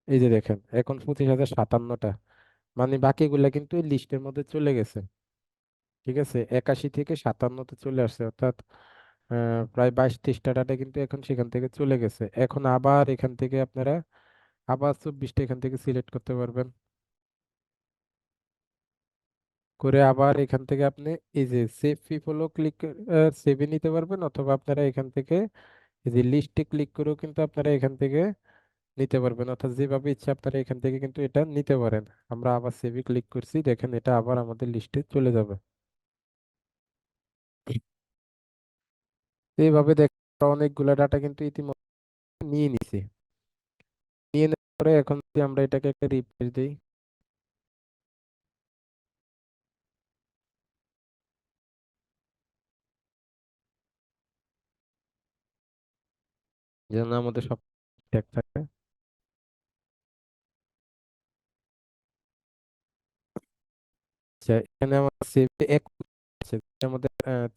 এই যে দেখেন এখন 25,057টা, মানে বাকিগুলা কিন্তু লিস্টের মধ্যে চলে গেছে। ঠিক আছে, 81 থেকে 57-তে চলে আসছে, অর্থাৎ প্রায় 22-23টা ডাটা কিন্তু এখন সেখান থেকে চলে গেছে। এখন আবার এখান থেকে আপনারা আবার 24টা এখান থেকে সিলেক্ট করতে পারবেন, করে আবার এখান থেকে আপনি এই যে সেভ পিপলও ক্লিক সেভে নিতে পারবেন, অথবা আপনারা এখান থেকে এই যে লিস্টে ক্লিক করেও কিন্তু আপনারা এখান থেকে নিতে পারবেন, অর্থাৎ যেভাবে ইচ্ছা আপনারা এখান থেকে কিন্তু এটা নিতে পারেন। আমরা আবার সেভে ক্লিক করছি, দেখেন এটা আবার আমাদের লিস্টে চলে যাবে। তো এইভাবে দেখ অনেকগুলা ডাটা কিন্তু ইতিমধ্যে নিয়ে নিছি। নিয়ে নেওয়ার পরে এখন যদি আমরা এটাকে একটা রিফ্রেশ দিই, যেন আমাদের সব ঠিকঠাক থাকে। আচ্ছা, এখানে আমার সেভে এক আছে, আমাদের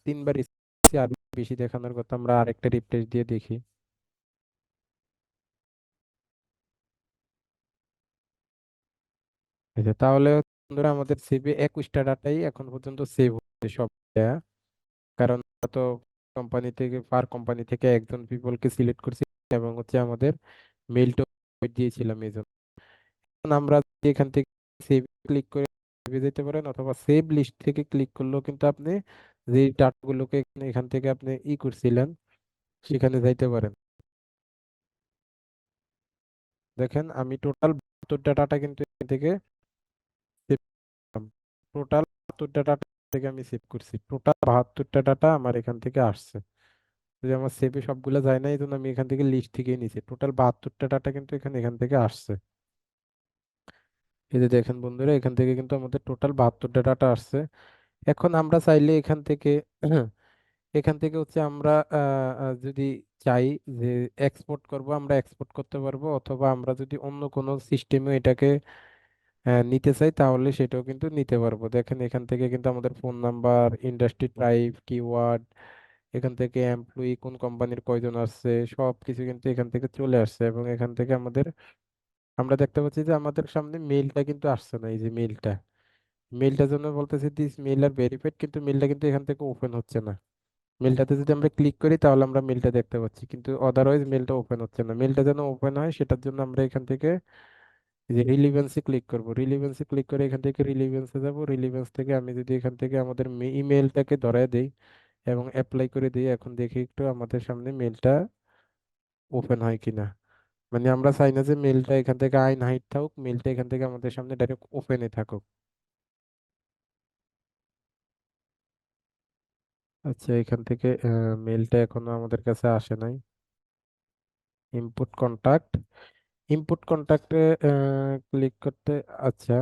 তিনবার আর বেশি দেখানোর কথা, আমরা আরেকটা রিফ্রেশ দিয়ে দেখি। আচ্ছা, তাহলে বন্ধুরা আমাদের সেভে 21টা ডাটাই এখন পর্যন্ত সেভ হচ্ছে সব দেয়া। কারণ আমরা তো কোম্পানি থেকে পার কোম্পানি থেকে একজন পিপলকে সিলেক্ট করছি, এবং হচ্ছে আমাদের মেইলটা দিয়েছিলাম এই জন্য। এখন আমরা যদি এখান থেকে সেভ ক্লিক করে save এ যেতে পারেন, অথবা সেভ লিস্ট থেকে ক্লিক করলেও কিন্তু আপনি যে ডাটাগুলোকে এখান থেকে আপনি করছিলেন সেখানে যাইতে পারেন। দেখেন আমি টোটাল 72টা ডাটা কিন্তু এখান থেকে সেভ করলাম। টোটাল 72টা ডাটা থেকে আমি সেভ করছি, টোটাল 72টা ডাটা আমার এখান থেকে আসছে। যদি আমার সেভে সবগুলো যায় না, এই জন্য আমি এখান থেকে লিস্ট থেকেই নিছি, টোটাল 72টা ডাটা কিন্তু এখান থেকে আসছে। এই যে দেখেন বন্ধুরা, এখান থেকে কিন্তু আমাদের টোটাল 72টা ডাটা আসছে। এখন আমরা চাইলে এখান থেকে এখান থেকে হচ্ছে আমরা যদি চাই যে এক্সপোর্ট করব, আমরা এক্সপোর্ট করতে পারবো, অথবা আমরা যদি অন্য কোনো সিস্টেমে এটাকে নিতে চাই তাহলে সেটাও কিন্তু নিতে পারবো। দেখেন এখান থেকে কিন্তু আমাদের phone number, industry type, keyword, এখান থেকে এমপ্লয়ি কোন কোম্পানির কয়জন আসছে, সব কিছু কিন্তু এখান থেকে চলে আসছে। এবং এখান থেকে আমাদের আমরা দেখতে পাচ্ছি যে আমাদের সামনে মেইলটা কিন্তু আসছে না, এই যে মেইলটা, মেইলটার জন্য বলতেছে দিস মেইল আর ভেরিফাইড, কিন্তু মেইলটা কিন্তু এখান থেকে ওপেন হচ্ছে না। মেলটাতে যদি আমরা ক্লিক করি তাহলে আমরা মেলটা দেখতে পাচ্ছি, কিন্তু আদারওয়াইজ মেলটা ওপেন হচ্ছে না। মেলটা যেন ওপেন হয় সেটার জন্য আমরা এখান থেকে এই যে রিলিভেন্সে ক্লিক করব, রিলিভেন্সে ক্লিক করে এখান থেকে রিলিভেন্সে যাব। রিলিভেন্স থেকে আমি যদি এখান থেকে আমাদের ইমেলটাকে ধরায় দেই এবং অ্যাপ্লাই করে দিই, এখন দেখি একটু আমাদের সামনে মেলটা ওপেন হয় কিনা। মানে আমরা চাই না যে মেলটা এখান থেকে আইন হাইড থাকুক, মেলটা এখান থেকে আমাদের সামনে ডাইরেক্ট ওপেনে থাকুক। আচ্ছা, এখান থেকে মেলটা এখনো আমাদের কাছে আসে নাই। ইনপুট কন্টাক্ট, ইনপুট কন্টাক্টে ক্লিক করতে, আচ্ছা